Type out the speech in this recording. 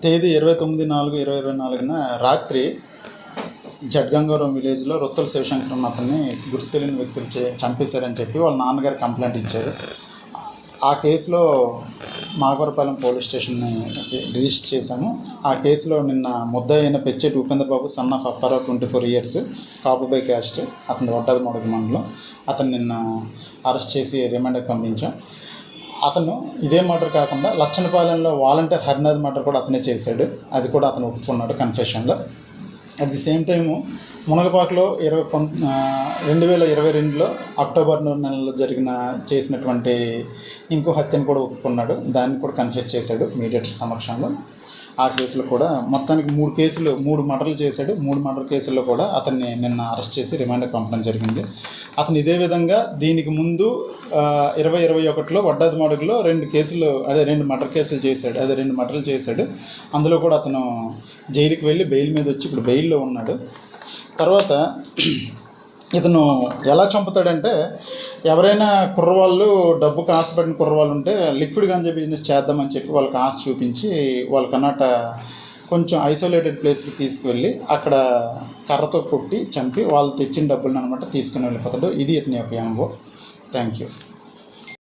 తేదీ 29/4/2024 రాత్రి జడ్గంగవరం విలేజ్లో రొత్తల శివశంకరం అతన్ని గుర్తు తెలియని వ్యక్తులు చంపేశారని చెప్పి వాళ్ళ నాన్నగారు కంప్లైంట్ ఇచ్చారు. ఆ కేసులో మాగవరపాలెం పోలీస్ స్టేషన్ని రిజిస్టర్ చేశాము. ఆ కేసులో నిన్న ముద్దాయి అయిన Pechetti Upendrababu son of Apparao 24 years కాపుబై క్యాస్ట్, అతని వడ్డాది మోడల్ మండలం. అతను నిన్న అరెస్ట్ చేసి రిమాండ్కి పంపించాం. అతను ఇదే మర్డర్ కాకుండా లచ్చనపాలెంలో వాలంటీర్ హరినాథ్ మర్డర్ కూడా అతనే చేశాడు. అది కూడా అతను ఒప్పుకున్నాడు కన్ఫెషన్లో. అట్ ది సేమ్ టైము మునగపాకలో 2022లో అక్టోబర్ నెలలో చేసినటువంటి ఇంకో హత్యను కూడా ఒప్పుకున్నాడు. దాన్ని కూడా కన్ఫెస్ చేశాడు మీడియేటర్ సమక్షంలో. ఆ కేసులో కూడా మొత్తానికి 3 మర్డర్లు చేశాడు. 3 మర్డర్ కేసుల్లో కూడా అతన్ని నిన్న అరెస్ట్ చేసి రిమాండ్కి పంపడం జరిగింది. అతను ఇదే విధంగా దీనికి ముందు 2021లో వడ్డాది మాడుగులో 2 మర్డర్ కేసులు చేశాడు. 2 మర్డర్లు చేశాడు. అందులో కూడా అతను జైలుకి వెళ్ళి బెయిల్ మీద వచ్చి ఇప్పుడు బెయిల్లో ఉన్నాడు. తర్వాత ఇతను ఎలా చంపుతాడంటే, ఎవరైనా కుర్రవాళ్ళు డబ్బుకు ఆశపడిన కుర్రవాళ్ళు ఉంటే లిక్విడ్ గంజా బిజినెస్ చేద్దామని చెప్పి వాళ్ళకి ఆశ చూపించి వాళ్ళకన్నట కొంచెం ఐసోలేటెడ్ ప్లేస్కి తీసుకువెళ్ళి అక్కడ కర్రతో కొట్టి చంపి వాళ్ళు తెచ్చిన డబ్బులను అనమాట తీసుకుని వెళ్ళిపోతాడు. ఇది ఇతని యొక్క అనుభవం. Thank you.